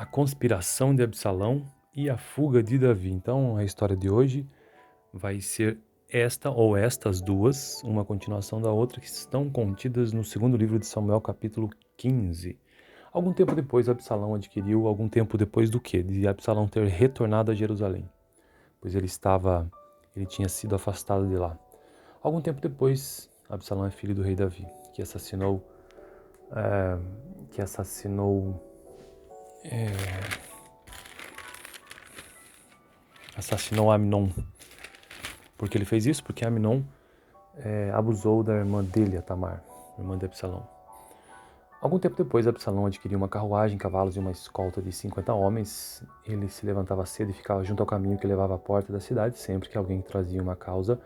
A conspiração de Absalão e a fuga de Davi. Então, a história de hoje vai ser esta ou estas duas, uma continuação da outra, que estão contidas no segundo livro de Samuel, capítulo 15. Algum tempo depois, Absalão adquiriu, algum tempo depois do quê? De Absalão ter retornado a Jerusalém, pois ele tinha sido afastado de lá. Algum tempo depois, Absalão é filho do rei Davi, que assassinou, é, que assassinou, é, assassinou Amnon. Por que ele fez isso? Porque Amnon abusou da irmã dele, a Tamar, irmã de Absalão. Algum tempo depois, Absalão adquiriu uma carruagem, cavalos e uma escolta de 50 homens. Ele se levantava cedo e ficava junto ao caminho que levava à porta da cidade. Sempre que alguém trazia uma causa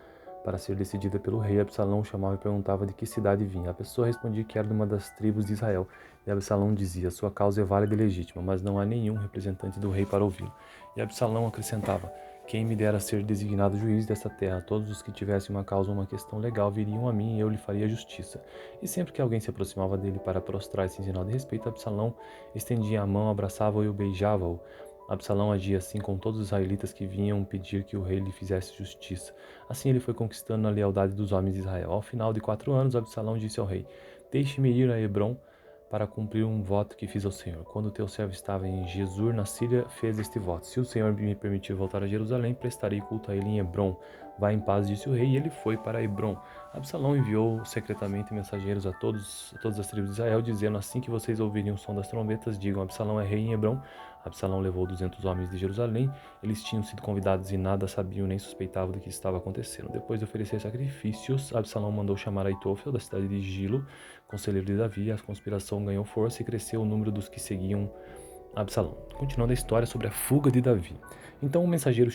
para ser decidida pelo rei, Absalão chamava e perguntava de que cidade vinha. A pessoa respondia que era de uma das tribos de Israel. E Absalão dizia: sua causa é válida e legítima, mas não há nenhum representante do rei para ouvi-lo. E Absalão acrescentava: quem me dera ser designado juiz desta terra? Todos os que tivessem uma causa ou uma questão legal viriam a mim e eu lhe faria justiça. E sempre que alguém se aproximava dele para prostrar-se em sinal de respeito, Absalão estendia a mão, abraçava-o e o beijava-o. Absalão agia assim com todos os israelitas que vinham pedir que o rei lhe fizesse justiça. Assim ele foi conquistando a lealdade dos homens de Israel. Ao final de 4 anos, Absalão disse ao rei: deixe-me ir a Hebrom para cumprir um voto que fiz ao Senhor. Quando teu servo estava em Gesur, na Síria, fez este voto: se o Senhor me permitir voltar a Jerusalém, prestarei culto a ele em Hebrom. Vá em paz, disse o rei, e ele foi para Hebrom. Absalão enviou secretamente mensageiros a todas as tribos de Israel, dizendo: assim que vocês ouvirem o som das trombetas, digam: Absalão é rei em Hebrom. Absalão levou 200 homens de Jerusalém. Eles tinham sido convidados e nada sabiam nem suspeitavam do que estava acontecendo. Depois de oferecer sacrifícios, Absalão mandou chamar Aitofel da cidade de Gilo, conselheiro de Davi. A conspiração ganhou força e cresceu o número dos que seguiam Absalão. Continuando a história sobre a fuga de Davi. Então o mensageiro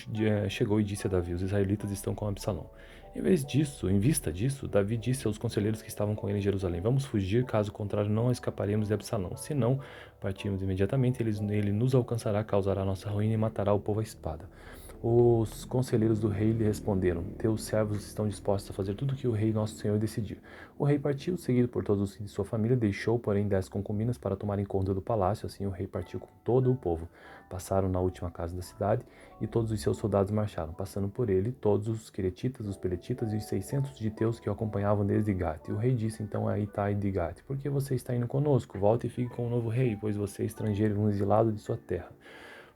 chegou e disse a Davi: os israelitas estão com Absalão. Em vista disso, Davi disse aos conselheiros que estavam com ele em Jerusalém: vamos fugir, caso contrário não escaparemos de Absalão. Se não partirmos imediatamente, ele nos alcançará, causará nossa ruína e matará o povo à espada. Os conselheiros do rei lhe responderam: teus servos estão dispostos a fazer tudo o que o rei nosso senhor decidir. O rei partiu, seguido por todos os de sua família, deixou, porém, 10 concubinas para tomarem conta do palácio. Assim o rei partiu com todo o povo. Passaram na última casa da cidade, e todos os seus soldados marcharam, passando por ele todos os queretitas, os peletitas e os 600 giteus que o acompanhavam desde Gate. O rei disse então a Itai de Gate: por que você está indo conosco? Volte e fique com o novo rei, pois você é estrangeiro e um exilado de sua terra.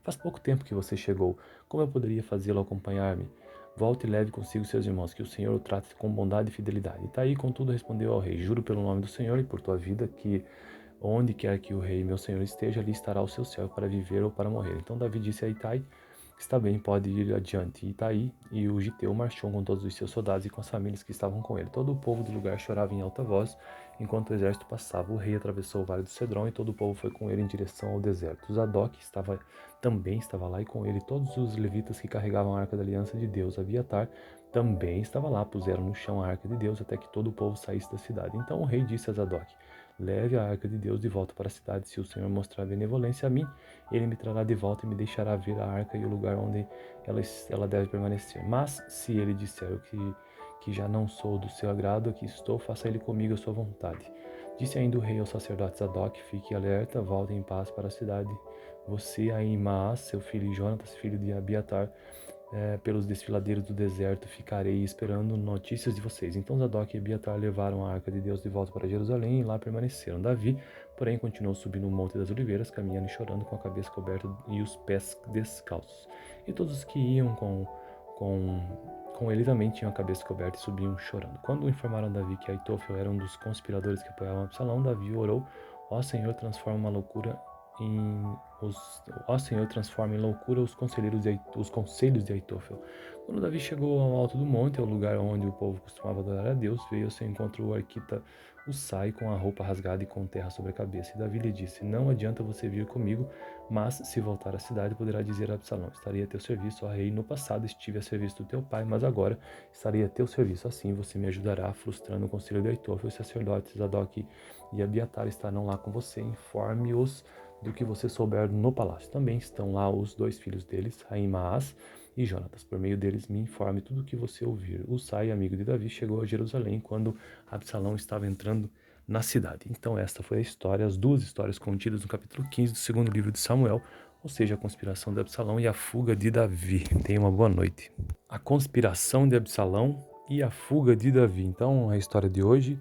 Faz pouco tempo que você chegou. Como eu poderia fazê-lo acompanhar-me? Volte e leve consigo seus irmãos, que o Senhor o trate com bondade e fidelidade. Itaí, contudo, respondeu ao rei: juro pelo nome do Senhor e por tua vida que onde quer que o rei, meu senhor, esteja, ali estará o seu servo para viver ou para morrer. Então Davi disse a Itai: está bem, pode ir adiante. Itaí e o Giteu marchou com todos os seus soldados e com as famílias que estavam com ele. Todo o povo do lugar chorava em alta voz enquanto o exército passava. O rei atravessou o vale do Cedron e todo o povo foi com ele em direção ao deserto. Zadok também estava lá, e com ele todos os levitas que carregavam a arca da aliança de Deus. Abiatar também estava lá. Puseram no chão a arca de Deus até que todo o povo saísse da cidade. Então o rei disse a Zadok: leve a arca de Deus de volta para a cidade. Se o Senhor mostrar benevolência a mim, ele me trará de volta e me deixará ver a arca e o lugar onde ela deve permanecer. Mas se ele disser que já não sou do seu agrado, aqui estou, faça ele comigo a sua vontade. Disse ainda o rei ao sacerdote Zadok: fique alerta, volte em paz para a cidade. Você, Ahimaás, seu filho, e Jonatas, filho de Abiatar, pelos desfiladeiros do deserto ficarei esperando notícias de vocês. Então Zadok e Abiatar levaram a arca de Deus de volta para Jerusalém e lá permaneceram. Davi, porém, continuou subindo o Monte das Oliveiras, caminhando e chorando, com a cabeça coberta e os pés descalços. E todos os que iam com ele também tinham a cabeça coberta e subiam chorando. Quando informaram Davi que Aitofel era um dos conspiradores que apoiavam Absalão, Davi orou: ó Senhor, transforma uma loucura Ó Senhor, transforma em loucura os conselhos de Aitofel. Quando Davi chegou ao alto do monte, ao lugar onde o povo costumava adorar a Deus, veio ao seu encontro o arquita Husai com a roupa rasgada e com terra sobre a cabeça. E Davi lhe disse: não adianta você vir comigo, mas se voltar à cidade poderá dizer a Absalão: estarei a teu serviço, ó rei, no passado estive a serviço do teu pai, mas agora estarei a teu serviço. Assim você me ajudará, frustrando o conselho de Aitofel. Os sacerdotes Zadok e Abiatar estarão lá com você. Informe-os do que você souber no palácio. Também estão lá os 2 filhos deles, Ahimaás e Jonatas. Por meio deles me informe tudo o que você ouvir. Husai, amigo de Davi, chegou a Jerusalém quando Absalão estava entrando na cidade. Então esta foi a história, as duas histórias contidas no capítulo 15 do segundo livro de Samuel, ou seja, a conspiração de Absalão e a fuga de Davi. Tenha uma boa noite. A conspiração de Absalão e a fuga de Davi. Então a história de hoje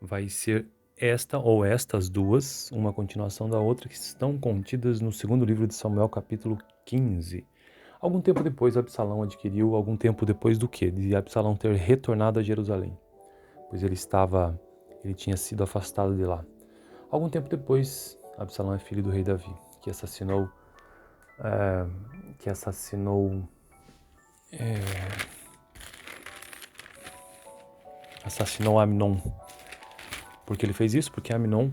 vai ser esta ou estas duas, uma continuação da outra, que estão contidas no segundo livro de Samuel, capítulo 15. Algum tempo depois, Absalão adquiriu, algum tempo depois do quê? De Absalão ter retornado a Jerusalém, pois ele tinha sido afastado de lá. Algum tempo depois, Absalão é filho do rei Davi, que assassinou Amnon. Por que ele fez isso? Porque Amnon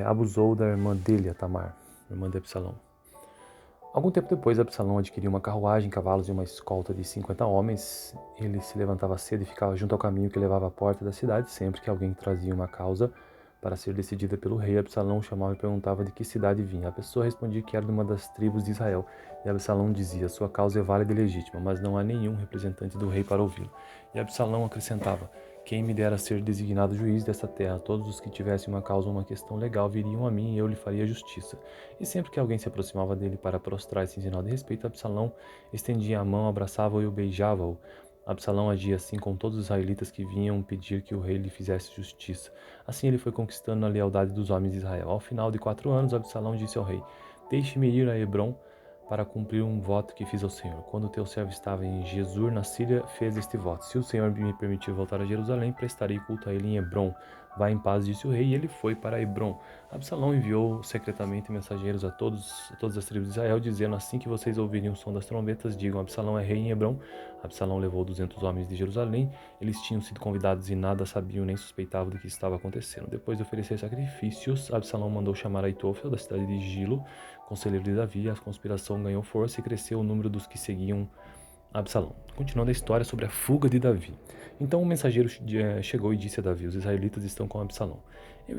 abusou da irmã dele, a Tamar, irmã de Absalão. Algum tempo depois, Absalão adquiriu uma carruagem, cavalos e uma escolta de 50 homens. Ele se levantava cedo e ficava junto ao caminho que levava à porta da cidade. Sempre que alguém trazia uma causa para ser decidida pelo rei, Absalão chamava e perguntava de que cidade vinha. A pessoa respondia que era de uma das tribos de Israel. E Absalão dizia: sua causa é válida e legítima, mas não há nenhum representante do rei para ouvi-lo. E Absalão acrescentava: quem me dera ser designado juiz desta terra? Todos os que tivessem uma causa ou uma questão legal viriam a mim e eu lhe faria justiça. E sempre que alguém se aproximava dele para prostrar-se em sinal de respeito, Absalão estendia a mão, abraçava-o e o beijava-o. Absalão agia assim com todos os israelitas que vinham pedir que o rei lhe fizesse justiça. Assim ele foi conquistando a lealdade dos homens de Israel. Ao final de 4 anos, Absalão disse ao rei: deixe-me ir a Hebrom para cumprir um voto que fiz ao Senhor. Quando teu servo estava em Gesur, na Síria, fez este voto: se o Senhor me permitir voltar a Jerusalém, prestarei culto a ele em Hebrom. Vá em paz, disse o rei, e ele foi para Hebrom. Absalão enviou secretamente mensageiros a todas as tribos de Israel, dizendo: assim que vocês ouvirem o som das trombetas, digam: Absalão é rei em Hebrom. Absalão levou 200 homens de Jerusalém. Eles tinham sido convidados e nada sabiam nem suspeitavam do que estava acontecendo. Depois de oferecer sacrifícios, Absalão mandou chamar Aitofel, da cidade de Gilo, conselheiro de Davi. A conspiração ganhou força e cresceu o número dos que seguiam Absalão. Continuando a história sobre a fuga de Davi. Então o mensageiro chegou e disse a Davi: os israelitas estão com Absalão. Em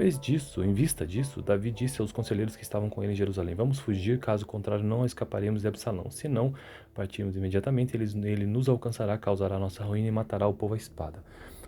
vista disso, Davi disse aos conselheiros que estavam com ele em Jerusalém: vamos fugir, caso contrário não escaparemos de Absalão. Se não partirmos imediatamente, ele nos alcançará, causará nossa ruína e matará o povo à espada.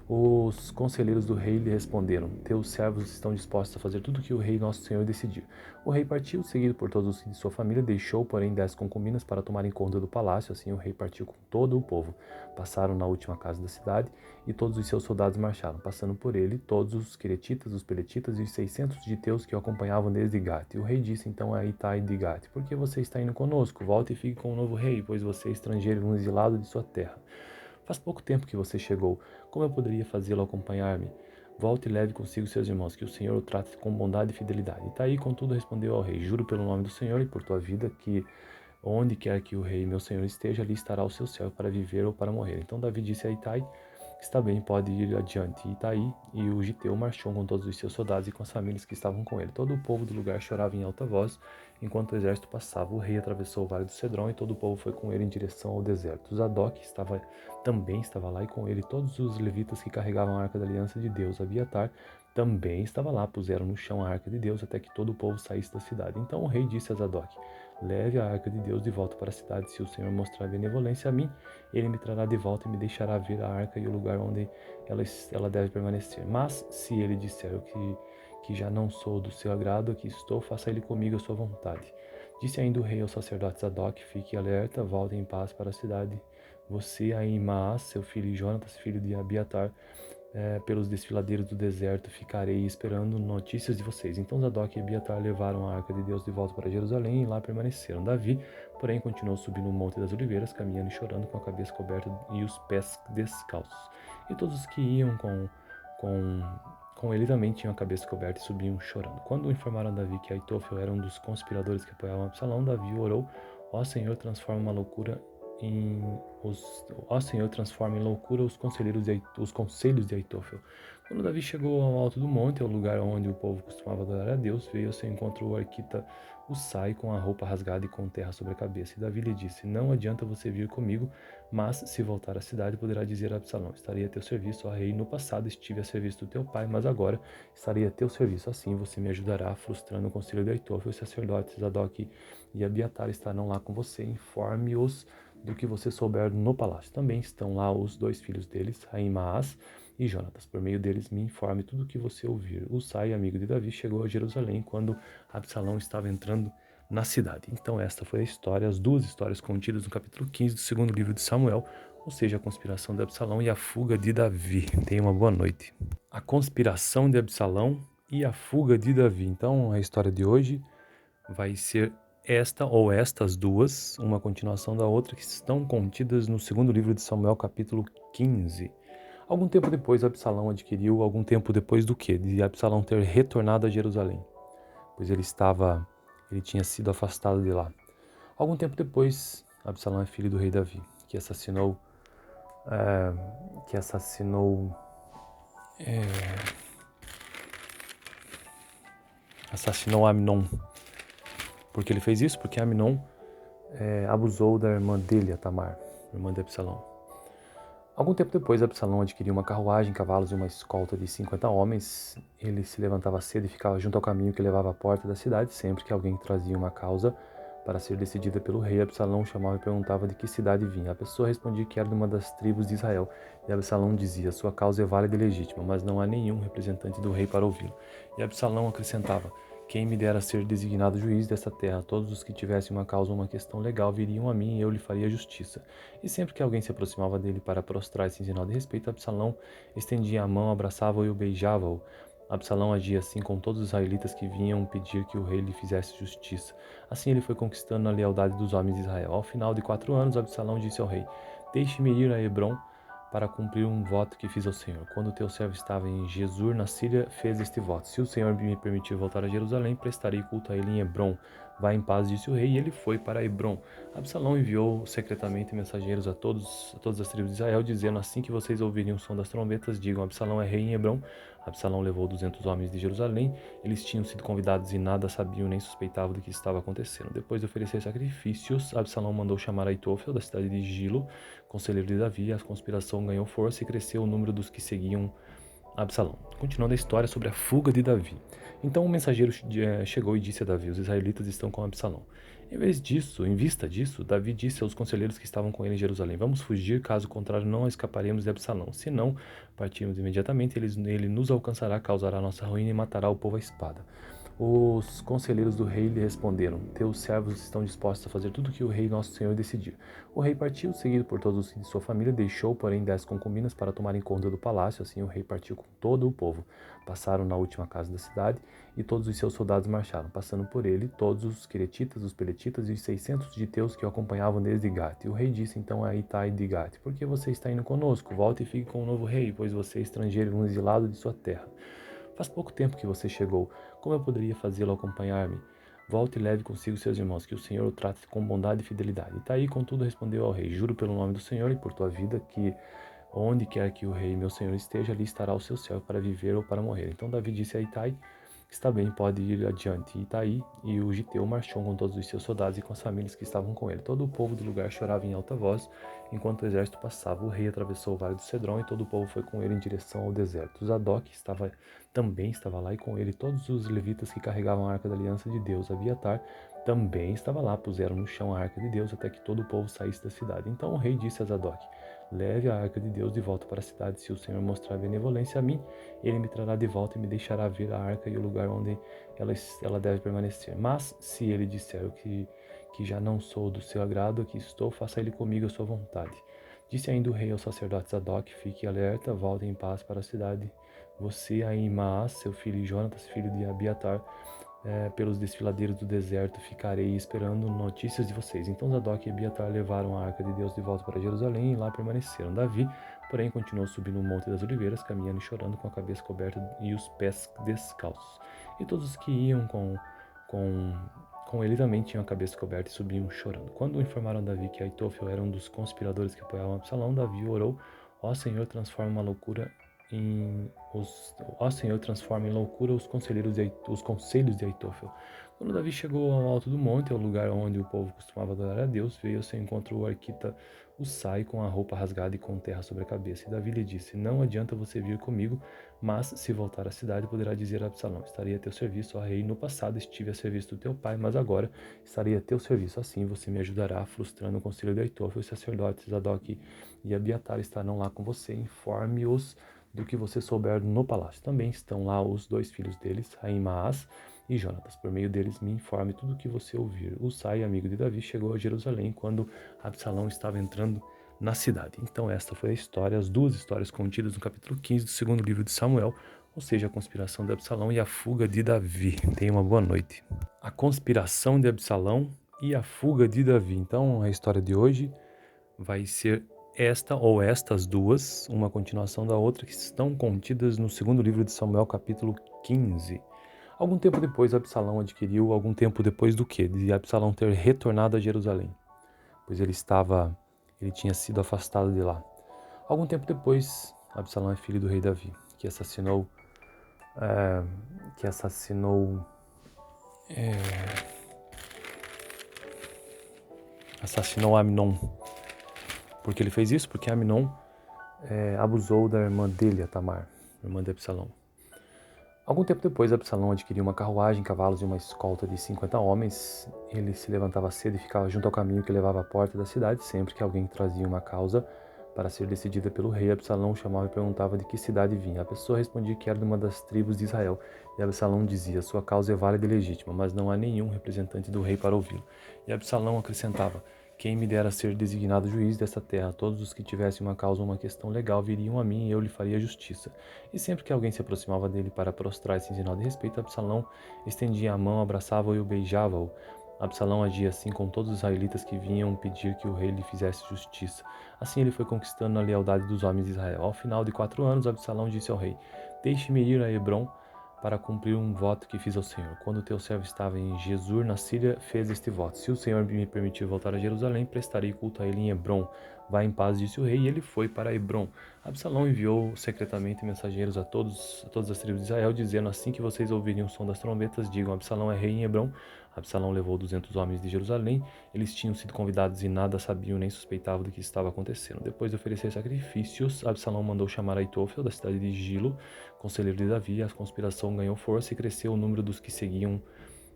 Os conselheiros do rei lhe responderam: teus servos estão dispostos a fazer tudo o que o rei nosso senhor decidir. O rei partiu, seguido por todos os de sua família, deixou, porém, 10 concubinas para tomarem conta do palácio. Assim o rei partiu com todo o povo. Passaram na última casa da cidade, e todos os seus soldados marcharam, passando por ele todos os queretitas, os peletitas e os 600 giteus que o acompanhavam desde Gate. E o rei disse então a Itai de Gate: por que você está indo conosco? Volte e fique com o novo rei, pois você é estrangeiro e um exilado de sua terra. Faz pouco tempo que você chegou. Como eu poderia fazê-lo acompanhar-me? Volte e leve consigo seus irmãos, que o Senhor o trate com bondade e fidelidade. Itai, contudo, respondeu ao rei: juro pelo nome do Senhor e por tua vida que onde quer que o rei, meu senhor, esteja, ali estará o seu servo para viver ou para morrer. Então Davi disse a Itai: está bem, pode ir adiante. Itai e o giteu marchou com todos os seus soldados e com as famílias que estavam com ele. Todo o povo do lugar chorava em alta voz enquanto o exército passava. O rei atravessou o vale do Cedron e todo o povo foi com ele em direção ao deserto. Zadok também estava lá, e com ele todos os levitas que carregavam a arca da aliança de Deus. Abiatar também estava lá. Puseram no chão a arca de Deus até que todo o povo saísse da cidade. Então o rei disse a Zadok: leve a arca de Deus de volta para a cidade. Se o Senhor mostrar benevolência a mim, ele me trará de volta e me deixará ver a arca e o lugar onde ela deve permanecer. Mas se ele disser que já não sou do seu agrado, aqui estou, faça ele comigo a sua vontade. Disse ainda o rei ao sacerdote Zadok: fique alerta, volte em paz para a cidade. Você, Ahimaás, seu filho, e Jonatas, filho de Abiatar, pelos desfiladeiros do deserto ficarei esperando notícias de vocês. Então Zadok e Abiatar levaram a arca de Deus de volta para Jerusalém e lá permaneceram. Davi, porém, continuou subindo o Monte das Oliveiras, caminhando e chorando, com a cabeça coberta e os pés descalços. E todos os que iam com ele também tinham a cabeça coberta e subiam chorando. Quando informaram a Davi que Aitofel era um dos conspiradores que apoiavam Absalão, Davi orou: ó Senhor, transforma uma loucura Ó Senhor, transforma em loucura os conselhos de Aitofel. Quando Davi chegou ao alto do monte, ao lugar onde o povo costumava adorar a Deus, veio ao seu encontro o arquita Husai com a roupa rasgada e com terra sobre a cabeça. E Davi lhe disse: não adianta você vir comigo, mas se voltar à cidade poderá dizer a Absalão: estarei a teu serviço, ó rei, no passado estive a serviço do teu pai, mas agora estarei a teu serviço. Assim você me ajudará, frustrando o conselho de Aitofel. Os sacerdotes Zadok e Abiatar estarão lá com você. Informe-os do que você souber no palácio. Também estão lá os 2 filhos deles, Ahimaás e Jonatas. Por meio deles me informe tudo o que você ouvir. Husai, amigo de Davi, chegou a Jerusalém quando Absalão estava entrando na cidade. Então esta foi a história, as duas histórias contidas no capítulo 15 do segundo livro de Samuel, ou seja, a conspiração de Absalão e a fuga de Davi. Tenha uma boa noite. A conspiração de Absalão e a fuga de Davi. Então a história de hoje vai ser esta ou estas duas, uma continuação da outra, que estão contidas no segundo livro de Samuel, capítulo 15. Algum tempo depois, Absalão adquiriu, algum tempo depois do quê? De Absalão ter retornado a Jerusalém, pois ele tinha sido afastado de lá. Algum tempo depois, Absalão é filho do rei Davi, que assassinou Amnon. Por que ele fez isso? Porque Amnon abusou da irmã dele, a Tamar, irmã de Absalão. Algum tempo depois, Absalão adquiriu uma carruagem, cavalos e uma escolta de 50 homens. Ele se levantava cedo e ficava junto ao caminho que levava à porta da cidade. Sempre que alguém trazia uma causa para ser decidida pelo rei, Absalão chamava e perguntava de que cidade vinha. A pessoa respondia que era de uma das tribos de Israel. E Absalão dizia: sua causa é válida e legítima, mas não há nenhum representante do rei para ouvi-lo. E Absalão acrescentava: quem me dera ser designado juiz desta terra? Todos os que tivessem uma causa ou uma questão legal viriam a mim e eu lhe faria justiça. E sempre que alguém se aproximava dele para prostrar-se em sinal de respeito, Absalão estendia a mão, abraçava-o e o beijava-o. Absalão agia assim com todos os israelitas que vinham pedir que o rei lhe fizesse justiça. Assim ele foi conquistando a lealdade dos homens de Israel. Ao final de 4 anos, Absalão disse ao rei: deixe-me ir a Hebrom para cumprir um voto que fiz ao Senhor. Quando teu servo estava em Gesur, na Síria, fez este voto: se o Senhor me permitir voltar a Jerusalém, prestarei culto a ele em Hebrom. Vá em paz, disse o rei, e ele foi para Hebrom. Absalão enviou secretamente mensageiros a todas as tribos de Israel, dizendo: assim que vocês ouvirem o som das trombetas, digam: Absalão é rei em Hebrom. Absalão levou 200 homens de Jerusalém. Eles tinham sido convidados e nada sabiam nem suspeitavam do que estava acontecendo. Depois de oferecer sacrifícios, Absalão mandou chamar Aitofel, da cidade de Gilo, conselheiro de Davi. A conspiração ganhou força e cresceu o número dos que seguiam Absalão. Continuando a história sobre a fuga de Davi. Então o mensageiro chegou e disse a Davi: os israelitas estão com Absalão. Em vista disso, Davi disse aos conselheiros que estavam com ele em Jerusalém: vamos fugir, caso contrário não escaparemos de Absalão. Se não partirmos imediatamente, ele nos alcançará, causará nossa ruína e matará o povo à espada. Os conselheiros do rei lhe responderam: teus servos estão dispostos a fazer tudo o que o rei nosso senhor decidir. O rei partiu, seguido por todos os de sua família, deixou, porém, 10 concubinas para tomarem conta do palácio. Assim o rei partiu com todo o povo. Passaram na última casa da cidade, e todos os seus soldados marcharam, passando por ele todos os queretitas, os peletitas e os 600 giteus que o acompanhavam desde Gate. E o rei disse então a Itai de Gate: por que você está indo conosco? Volte e fique com o novo rei, pois você é estrangeiro e um exilado de sua terra. Faz pouco tempo que você chegou. Como eu poderia fazê-lo acompanhar-me? Volte e leve consigo seus irmãos, que o Senhor o trate com bondade e fidelidade. Itaí, contudo, respondeu ao rei: juro pelo nome do Senhor e por tua vida que onde quer que o rei, meu senhor, esteja, ali estará o seu servo para viver ou para morrer. Então Davi disse a Itai: está bem, pode ir adiante. Itaí e o giteu marchou com todos os seus soldados e com as famílias que estavam com ele. Todo o povo do lugar chorava em alta voz enquanto o exército passava. O rei atravessou o vale do Cedron e todo o povo foi com ele em direção ao deserto. Zadok também estava lá, e com ele todos os levitas que carregavam a arca da aliança de Deus. Abiatar também estava lá. Puseram no chão a arca de Deus até que todo o povo saísse da cidade. Então o rei disse a Zadok: leve a arca de Deus de volta para a cidade. Se o Senhor mostrar benevolência a mim, ele me trará de volta e me deixará ver a arca e o lugar onde ela deve permanecer. Mas se ele disser que já não sou do seu agrado, aqui estou, faça ele comigo a sua vontade. Disse ainda o rei ao sacerdote Zadok: fique alerta, volte em paz para a cidade. Você, Ahimaás, seu filho, e Jonatas, filho de Abiatar, pelos desfiladeiros do deserto ficarei esperando notícias de vocês. Então Zadok e Abiatar levaram a arca de Deus de volta para Jerusalém e lá permaneceram. Davi, porém, continuou subindo o Monte das Oliveiras, caminhando e chorando, com a cabeça coberta e os pés descalços. E todos os que iam com ele também tinham a cabeça coberta e subiam chorando. Quando informaram a Davi que Aitofel era um dos conspiradores que apoiavam Absalão, Davi orou: ó Senhor, transforma em loucura os conselhos de Aitofel. Quando Davi chegou ao alto do monte, ao lugar onde o povo costumava adorar a Deus, veio ao seu encontro o arquita Husai com a roupa rasgada e com terra sobre a cabeça. E Davi lhe disse: não adianta você vir comigo, mas se voltar à cidade poderá dizer a Absalão: estarei a teu serviço, ó rei, no passado estive a serviço do teu pai, mas agora estarei a teu serviço. Assim você me ajudará, frustrando o conselho de Aitofel. Os sacerdotes Zadok e Abiatar estarão lá com você. Informe-os do que você souber no palácio. Também estão lá os 2 filhos deles, Ahimaás e Jonatas. Por meio deles me informe tudo o que você ouvir. Husai, amigo de Davi, chegou a Jerusalém quando Absalão estava entrando na cidade. Então esta foi a história, as 2 histórias contidas no capítulo 15 do segundo livro de Samuel, ou seja, a conspiração de Absalão e a fuga de Davi. Tenha uma boa noite. A conspiração de Absalão e a fuga de Davi. Então a história de hoje vai ser esta ou estas 2, uma continuação da outra, que estão contidas no segundo livro de Samuel, capítulo 15. Algum tempo depois, Absalão adquiriu, algum tempo depois do quê? De Absalão ter retornado a Jerusalém, pois ele tinha sido afastado de lá. Algum tempo depois, Absalão é filho do rei Davi, que assassinou Amnon. Por que ele fez isso? Porque Amnon abusou da irmã dele, a Tamar, irmã de Absalão. Algum tempo depois, Absalão adquiriu uma carruagem, cavalos e uma escolta de 50 homens. Ele se levantava cedo e ficava junto ao caminho que levava à porta da cidade. Sempre que alguém trazia uma causa para ser decidida pelo rei, Absalão chamava e perguntava de que cidade vinha. A pessoa respondia que era de uma das tribos de Israel. E Absalão dizia: sua causa é válida e legítima, mas não há nenhum representante do rei para ouvi-lo. E Absalão acrescentava: quem me dera ser designado juiz desta terra? Todos os que tivessem uma causa ou uma questão legal viriam a mim e eu lhe faria justiça. E sempre que alguém se aproximava dele para prostrar-se em sinal de respeito, Absalão estendia a mão, abraçava-o e o beijava-o. Absalão agia assim com todos os israelitas que vinham pedir que o rei lhe fizesse justiça. Assim ele foi conquistando a lealdade dos homens de Israel. Ao final de 4 anos, Absalão disse ao rei: deixe-me ir a Hebrom para cumprir um voto que fiz ao Senhor. Quando teu servo estava em Gesur, na Síria, fez este voto: se o Senhor me permitir voltar a Jerusalém, prestarei culto a ele em Hebrom. Vá em paz, disse o rei, e ele foi para Hebrom. Absalão enviou secretamente mensageiros a todas as tribos de Israel, dizendo: assim que vocês ouvirem o som das trombetas, digam: Absalão é rei em Hebrom. Absalão levou 200 homens de Jerusalém. Eles tinham sido convidados e nada sabiam nem suspeitavam do que estava acontecendo. Depois de oferecer sacrifícios, Absalão mandou chamar Aitofel, da cidade de Gilo, conselheiro de Davi. A conspiração ganhou força e cresceu o número dos que seguiam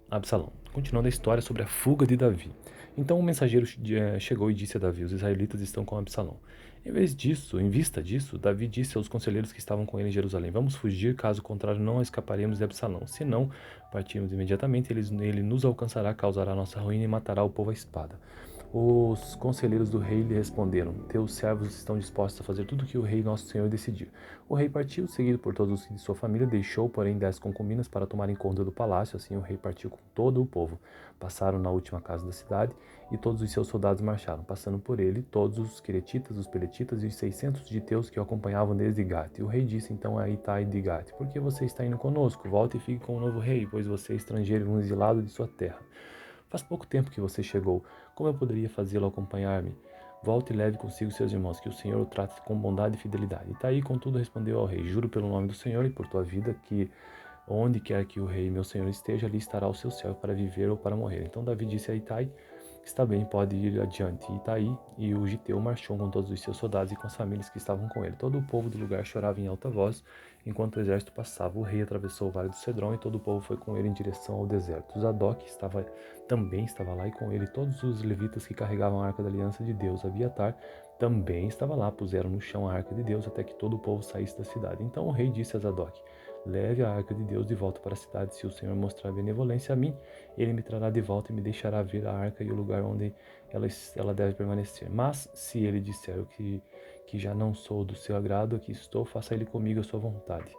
Absalão. Continuando a história sobre a fuga de Davi. Então o mensageiro chegou e disse a Davi: os israelitas estão com Absalão. Em vista disso, Davi disse aos conselheiros que estavam com ele em Jerusalém: vamos fugir, caso contrário não escaparemos de Absalão. Se não partirmos imediatamente, ele nos alcançará, causará nossa ruína e matará o povo à espada. Os conselheiros do rei lhe responderam: teus servos estão dispostos a fazer tudo o que o rei nosso senhor decidir. O rei partiu, seguido por todos os de sua família, deixou, porém, 10 concubinas para tomarem conta do palácio. Assim o rei partiu com todo o povo. Passaram na última casa da cidade, e todos os seus soldados marcharam, passando por ele todos os queretitas, os peletitas e os 600 giteus que o acompanhavam desde Gate. E o rei disse então a Itai de Gate: por que você está indo conosco? Volte e fique com o novo rei, pois você é estrangeiro e um exilado de sua terra. Faz pouco tempo que você chegou. Como eu poderia fazê-lo acompanhar-me? Volte e leve consigo seus irmãos, que o Senhor o trate com bondade e fidelidade. Itai, contudo, respondeu ao rei: juro pelo nome do Senhor e por tua vida que onde quer que o rei, meu senhor, esteja, ali estará o seu servo para viver ou para morrer. Então Davi disse a Itai: está bem, pode ir adiante. Itai e o giteu marchou com todos os seus soldados e com as famílias que estavam com ele. Todo o povo do lugar chorava em alta voz enquanto o exército passava. O rei atravessou o vale do Cedron e todo o povo foi com ele em direção ao deserto. Zadok também estava lá, e com ele todos os levitas que carregavam a arca da aliança de Deus. Abiatar também estava lá. Puseram no chão a arca de Deus até que todo o povo saísse da cidade. Então o rei disse a Zadok: leve a arca de Deus de volta para a cidade. Se o Senhor mostrar benevolência a mim, ele me trará de volta e me deixará ver a arca e o lugar onde ela deve permanecer. Mas se ele disser que já não sou do seu agrado, aqui estou, faça ele comigo a sua vontade.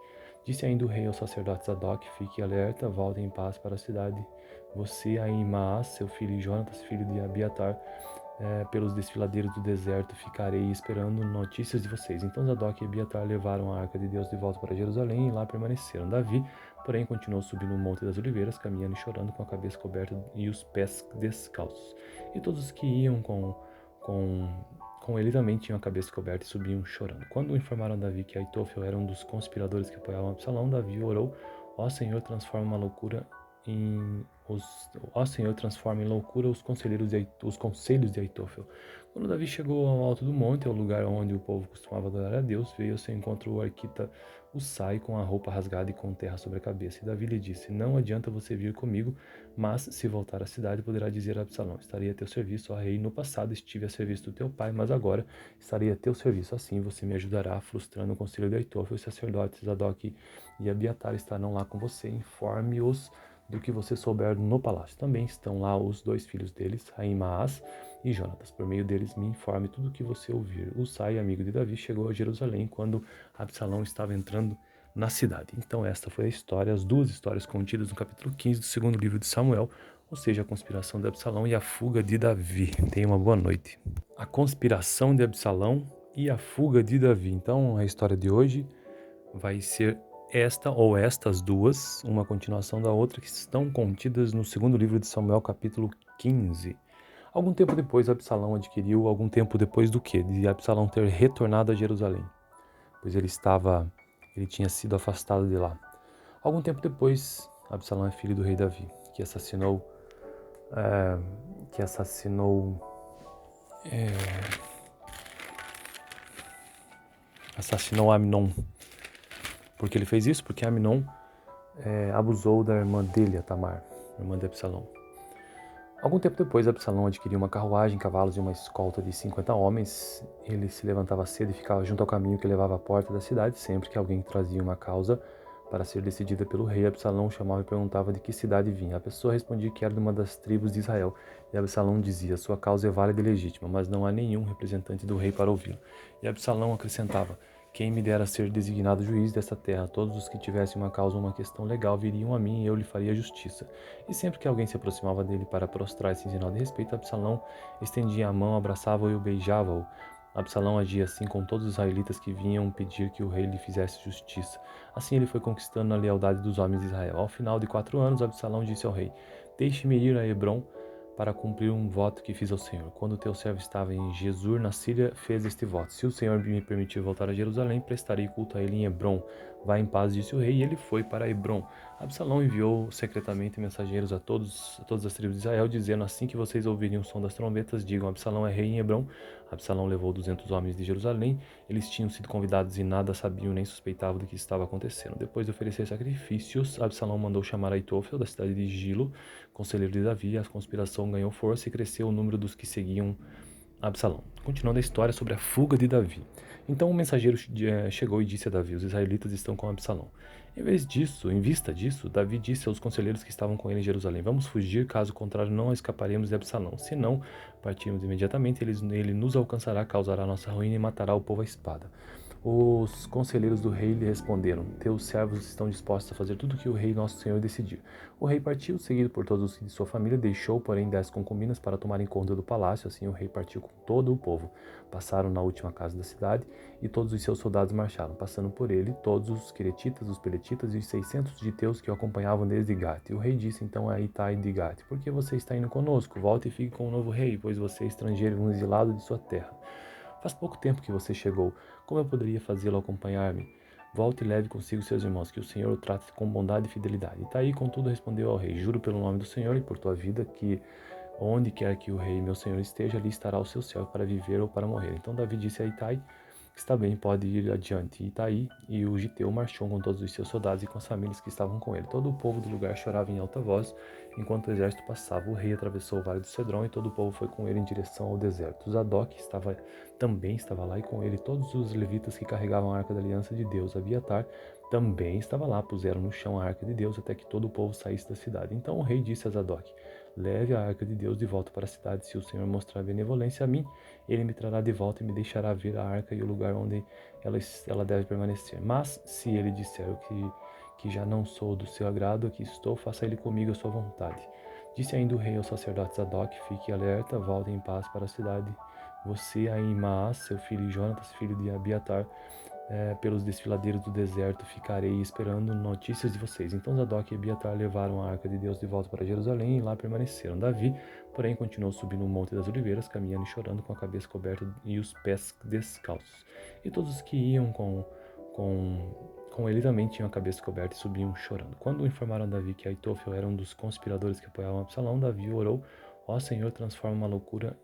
Disse ainda o rei ao sacerdote Zadok: fique alerta, volte em paz para a cidade. Você, Ahimaás, seu filho, e Jonatas, filho de Abiatar, pelos desfiladeiros do deserto ficarei esperando notícias de vocês. Então Zadok e Abiatar levaram a arca de Deus de volta para Jerusalém e lá permaneceram. Davi, porém, continuou subindo o Monte das Oliveiras, caminhando e chorando, com a cabeça coberta e os pés descalços. E todos os que iam com ele também tinham a cabeça coberta e subiam chorando. Quando informaram a Davi que Aitofel era um dos conspiradores que apoiavam Absalão, Davi orou: ó Senhor, transforma uma loucura Ó Senhor, transforma em loucura os conselhos de Aitofel. Quando Davi chegou ao alto do monte, ao lugar onde o povo costumava adorar a Deus, veio ao seu encontro o arquita Husai com a roupa rasgada e com terra sobre a cabeça. E Davi lhe disse: Não adianta você vir comigo, mas se voltar à cidade, poderá dizer a Absalão: Estarei a teu serviço, ó rei. No passado estive a serviço do teu pai, mas agora estarei a teu serviço. Assim você me ajudará, frustrando o conselho de Aitofel. Os sacerdotes Zadok e Abiatar estarão lá com você. Informe-os do que você souber no palácio. Também estão lá os dois filhos deles, Ahimaás e Jonatas. Por meio deles me informe tudo o que você ouvir. Husai, amigo de Davi, chegou a Jerusalém quando Absalão estava entrando na cidade. Então esta foi a história, as duas histórias contidas no capítulo 15 do segundo livro de Samuel, ou seja, a conspiração de Absalão e a fuga de Davi. Tenha uma boa noite. A conspiração de Absalão e a fuga de Davi. Então a história de hoje vai ser esta ou estas duas, uma continuação da outra, que estão contidas no segundo livro de Samuel, capítulo 15. Algum tempo depois, Absalão adquiriu, algum tempo depois do quê? De Absalão ter retornado a Jerusalém, pois ele tinha sido afastado de lá. Algum tempo depois, Absalão é filho do rei Davi, que assassinou Amnon. Por que ele fez isso? Porque Amnon abusou da irmã dele, a Tamar, irmã de Absalão. Algum tempo depois, Absalão adquiriu uma carruagem, cavalos e uma escolta de 50 homens. Ele se levantava cedo e ficava junto ao caminho que levava à porta da cidade. Sempre que alguém trazia uma causa para ser decidida pelo rei, Absalão chamava e perguntava de que cidade vinha. A pessoa respondia que era de uma das tribos de Israel. E Absalão dizia: sua causa é válida e legítima, mas não há nenhum representante do rei para ouvi-lo. E Absalão acrescentava: quem me dera ser designado juiz desta terra? Todos os que tivessem uma causa ou uma questão legal viriam a mim e eu lhe faria justiça. E sempre que alguém se aproximava dele para prostrar-se em sinal de respeito, Absalão estendia a mão, abraçava-o e o beijava-o. Absalão agia assim com todos os israelitas que vinham pedir que o rei lhe fizesse justiça. Assim ele foi conquistando a lealdade dos homens de Israel. Ao final de 4 anos, Absalão disse ao rei: deixe-me ir a Hebrom para cumprir um voto que fiz ao Senhor. Quando teu servo estava em Gesur, na Síria, fez este voto: se o Senhor me permitir voltar a Jerusalém, prestarei culto a ele em Hebrom. Vá em paz, disse o rei, e ele foi para Hebrom. Absalão enviou secretamente mensageiros a todas as tribos de Israel, dizendo: assim que vocês ouvirem o som das trombetas, digam: Absalão é rei em Hebrom. Absalão levou 200 homens de Jerusalém. Eles tinham sido convidados e nada sabiam nem suspeitavam do que estava acontecendo. Depois de oferecer sacrifícios, Absalão mandou chamar Aitofel da cidade de Gilo, conselheiro de Davi. A conspiração ganhou força e cresceu o número dos que seguiam Absalão. Continuando a história sobre a fuga de Davi. Então o mensageiro chegou e disse a Davi: os israelitas estão com Absalão. Em vista disso, Davi disse aos conselheiros que estavam com ele em Jerusalém: vamos fugir, caso contrário não escaparemos de Absalão. Se não partirmos imediatamente, ele nos alcançará, causará nossa ruína e matará o povo à espada. Os conselheiros do rei lhe responderam: teus servos estão dispostos a fazer tudo o que o rei nosso senhor decidir. O rei partiu, seguido por todos os de sua família, deixou, porém, 10 concubinas para tomarem conta do palácio. Assim o rei partiu com todo o povo. Passaram na última casa da cidade, e todos os seus soldados marcharam, passando por ele todos os queretitas, os peletitas e os 600 giteus que o acompanhavam desde Gate. E o rei disse então a Itai de Gate: por que você está indo conosco? Volte e fique com o novo rei, pois você é estrangeiro e um exilado de sua terra. Faz pouco tempo que você chegou. Como eu poderia fazê-lo acompanhar-me? Volte e leve consigo seus irmãos, que o Senhor o trate com bondade e fidelidade. Itaí, contudo, respondeu ao rei: juro pelo nome do Senhor e por tua vida que onde quer que o rei, meu senhor, esteja, ali estará o seu servo para viver ou para morrer. Então Davi disse a Itai: está bem, pode ir adiante. Itaí e o giteu marchou com todos os seus soldados e com as famílias que estavam com ele. Todo o povo do lugar chorava em alta voz enquanto o exército passava. O rei atravessou o vale do Cedron e todo o povo foi com ele em direção ao deserto. Zadok também estava lá, e com ele todos os levitas que carregavam a arca da aliança de Deus. Abiatar também estava lá. Puseram no chão a arca de Deus até que todo o povo saísse da cidade. Então o rei disse a Zadok: leve a arca de Deus de volta para a cidade. Se o Senhor mostrar benevolência a mim, ele me trará de volta e me deixará ver a arca e o lugar onde ela deve permanecer. Mas se ele disser que já não sou do seu agrado, aqui estou, faça ele comigo a sua vontade. Disse ainda o rei ao sacerdote Zadok: fique alerta, volte em paz para a cidade. Você, Ahimaás, seu filho, e Jonatas, filho de Abiatar, pelos desfiladeiros do deserto ficarei esperando notícias de vocês. Então Zadok e Abiatar levaram a arca de Deus de volta para Jerusalém e lá permaneceram. Davi, porém, continuou subindo o Monte das Oliveiras, caminhando e chorando, com a cabeça coberta e os pés descalços. E todos os que iam com ele também tinham a cabeça coberta e subiam chorando. Quando informaram a Davi que Aitofel era um dos conspiradores que apoiavam Absalão, Davi orou: ó Senhor, transforma uma loucura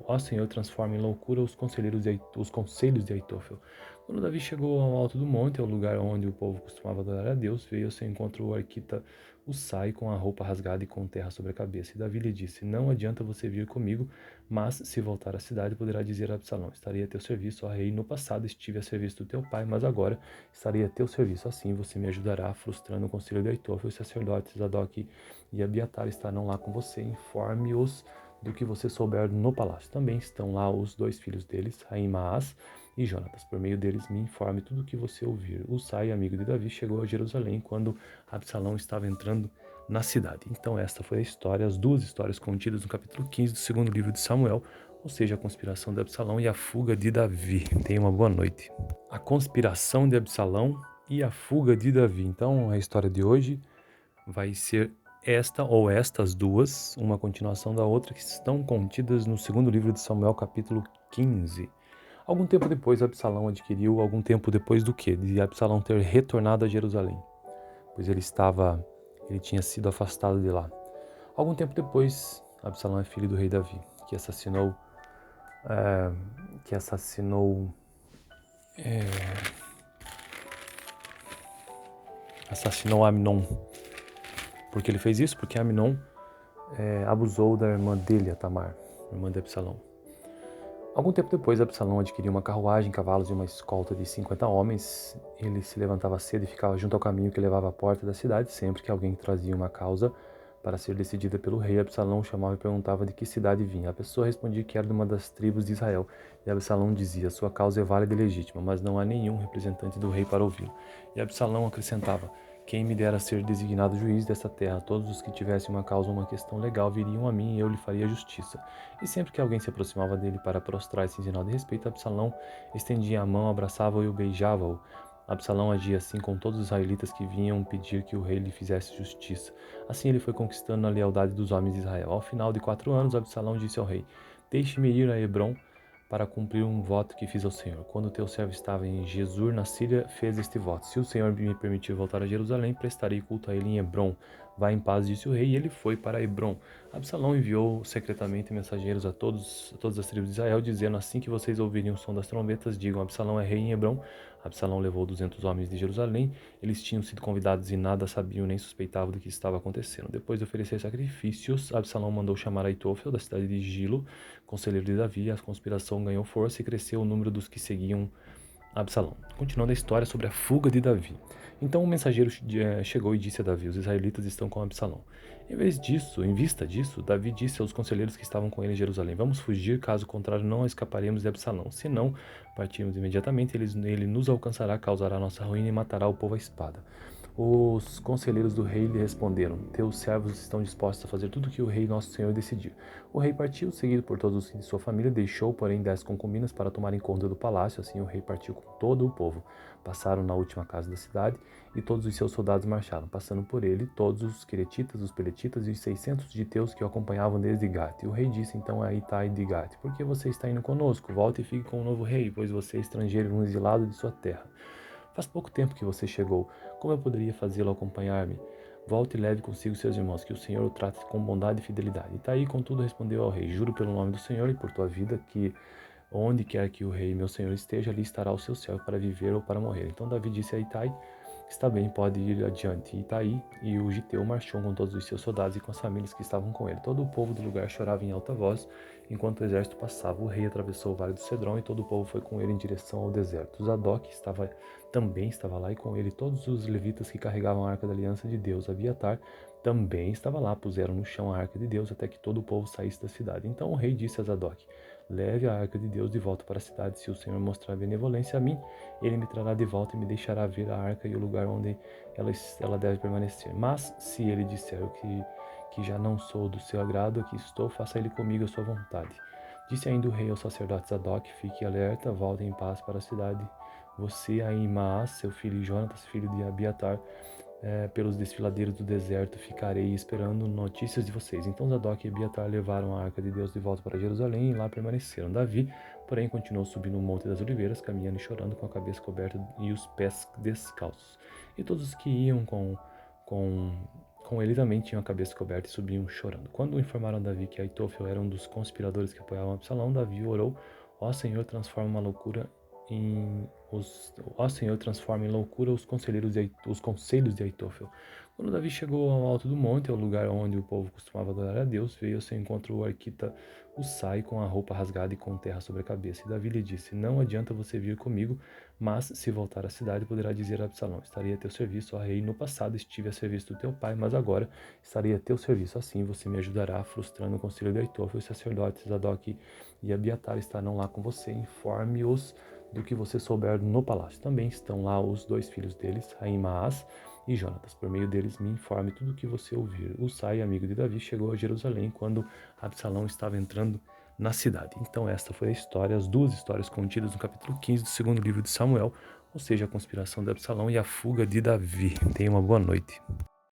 ó Senhor, transforma em loucura os conselhos de Aitofel. Quando Davi chegou ao alto do monte, ao lugar onde o povo costumava adorar a Deus, veio ao seu encontro o arquita Husai com a roupa rasgada e com terra sobre a cabeça. E Davi lhe disse: Não adianta você vir comigo, mas se voltar à cidade, poderá dizer a Absalão: Estarei a teu serviço, ó rei. No passado estive a serviço do teu pai, mas agora estarei a teu serviço. Assim você me ajudará, frustrando o conselho de Aitofel. Os sacerdotes Zadok e Abiatar estarão lá com você. Informe-os do que você souber no palácio. Também estão lá os dois filhos deles, Ahimaás e Jonatas. Por meio deles me informe tudo o que você ouvir. Husai, amigo de Davi, chegou a Jerusalém quando Absalão estava entrando na cidade. Então esta foi a história, as duas histórias contidas no capítulo 15 do segundo livro de Samuel, ou seja, a conspiração de Absalão e a fuga de Davi. Tenha uma boa noite. A conspiração de Absalão e a fuga de Davi. Então a história de hoje vai ser esta ou estas duas, uma continuação da outra, que estão contidas no segundo livro de Samuel, capítulo 15. Algum tempo depois, Absalão adquiriu, algum tempo depois do quê? De Absalão ter retornado a Jerusalém, pois ele tinha sido afastado de lá. Algum tempo depois, Absalão é filho do rei Davi, que assassinou Amnon. Por que ele fez isso? Porque Amnon abusou da irmã dele, a Tamar, irmã de Absalão. Algum tempo depois, Absalão adquiriu uma carruagem, cavalos e uma escolta de 50 homens. Ele se levantava cedo e ficava junto ao caminho que levava à porta da cidade. Sempre que alguém trazia uma causa para ser decidida pelo rei, Absalão chamava e perguntava de que cidade vinha. A pessoa respondia que era de uma das tribos de Israel. E Absalão dizia: sua causa é válida e legítima, mas não há nenhum representante do rei para ouvi-lo. E Absalão acrescentava: quem me dera ser designado juiz desta terra? Todos os que tivessem uma causa ou uma questão legal viriam a mim e eu lhe faria justiça. E sempre que alguém se aproximava dele para prostrar-se em sinal de respeito, Absalão estendia a mão, abraçava-o e beijava-o. Absalão agia assim com todos os israelitas que vinham pedir que o rei lhe fizesse justiça. Assim ele foi conquistando a lealdade dos homens de Israel. Ao final de 4 anos, Absalão disse ao rei: Deixe-me ir a Hebrom para cumprir um voto que fiz ao Senhor. Quando teu servo estava em Gesur, na Síria, fez este voto: se o Senhor me permitir voltar a Jerusalém, prestarei culto a ele em Hebrom. Vá em paz, disse o rei, e ele foi para Hebrom. Absalão enviou secretamente mensageiros a todas as tribos de Israel, dizendo: assim que vocês ouvirem o som das trombetas, digam: Absalão é rei em Hebrom. Absalão levou 200 homens de Jerusalém. Eles tinham sido convidados e nada sabiam nem suspeitavam do que estava acontecendo. Depois de oferecer sacrifícios, Absalão mandou chamar Aitofel, da cidade de Gilo, conselheiro de Davi. A conspiração ganhou força e cresceu o número dos que seguiam Absalão. Continuando a história sobre a fuga de Davi. Então o mensageiro chegou e disse a Davi: os israelitas estão com Absalão. Em vista disso, Davi disse aos conselheiros que estavam com ele em Jerusalém: vamos fugir, caso contrário não escaparemos de Absalão. Se não partirmos imediatamente, ele nos alcançará, causará nossa ruína e matará o povo à espada. Os conselheiros do rei lhe responderam: teus servos estão dispostos a fazer tudo o que o rei nosso senhor decidir. O rei partiu, seguido por todos os de sua família, deixou, porém, 10 concubinas para tomarem conta do palácio. Assim o rei partiu com todo o povo. Passaram na última casa da cidade, e todos os seus soldados marcharam, passando por ele todos os queretitas, os peletitas e os 600 giteus que o acompanhavam desde Gate. E o rei disse então a Itai de Gate: por que você está indo conosco? Volte e fique com o novo rei, pois você é estrangeiro e um exilado de sua terra. Faz pouco tempo que você chegou. Como eu poderia fazê-lo acompanhar-me? Volte e leve consigo seus irmãos, que o Senhor o trate com bondade e fidelidade. Itai, contudo, respondeu ao rei: juro pelo nome do Senhor e por tua vida que onde quer que o rei, meu senhor, esteja, ali estará o seu servo para viver ou para morrer. Então Davi disse a Itai: está bem, pode ir adiante. Itai e o giteu marchou com todos os seus soldados e com as famílias que estavam com ele. Todo o povo do lugar chorava em alta voz enquanto o exército passava. O rei atravessou o vale do Cedron e todo o povo foi com ele em direção ao deserto. Zadok também estava lá, e com ele todos os levitas que carregavam a arca da aliança de Deus. Abiatar também estava lá. Puseram no chão a arca de Deus até que todo o povo saísse da cidade. Então o rei disse a Zadok: leve a arca de Deus de volta para a cidade. Se o Senhor mostrar benevolência a mim, ele me trará de volta e me deixará ver a arca e o lugar onde ela deve permanecer. Mas se ele disser que já não sou do seu agrado, aqui estou, faça ele comigo a sua vontade. Disse ainda o rei ao sacerdote Zadok: fique alerta, volte em paz para a cidade. Você, Ahimaás, seu filho, e Jonatas, filho de Abiatar, pelos desfiladeiros do deserto ficarei esperando notícias de vocês. Então Zadok e Abiatar levaram a arca de Deus de volta para Jerusalém e lá permaneceram. Davi, porém, continuou subindo o Monte das Oliveiras, caminhando e chorando, com a cabeça coberta e os pés descalços. E todos os que iam com com ele também tinham a cabeça coberta e subiam chorando. Quando informaram a Davi que Aitofel era um dos conspiradores que apoiavam Absalão, Davi orou: Ó Senhor, transforma em loucura os conselhos de Aitofel. Quando Davi chegou ao alto do monte, ao lugar onde o povo costumava adorar a Deus, veio ao seu encontro o arquita Husai com a roupa rasgada e com terra sobre a cabeça. E Davi lhe disse: Não adianta você vir comigo, mas se voltar à cidade poderá dizer a Absalão: Estaria a teu serviço, ó rei, no passado estive a serviço do teu pai, mas agora estarei a teu serviço. Assim você me ajudará, frustrando o conselho de Aitofel. Os sacerdotes Zadok e Abiatar estarão lá com você. Informe-os do que você souber no palácio. Também estão lá os 2 filhos deles, Ahimaás e Jonatas. Por meio deles me informe tudo o que você ouvir. Husai, amigo de Davi, chegou a Jerusalém quando Absalão estava entrando na cidade. Então esta foi a história, as 2 histórias contidas no capítulo 15 do 2º livro de Samuel, ou seja, a conspiração de Absalão e a fuga de Davi. Tenha uma boa noite.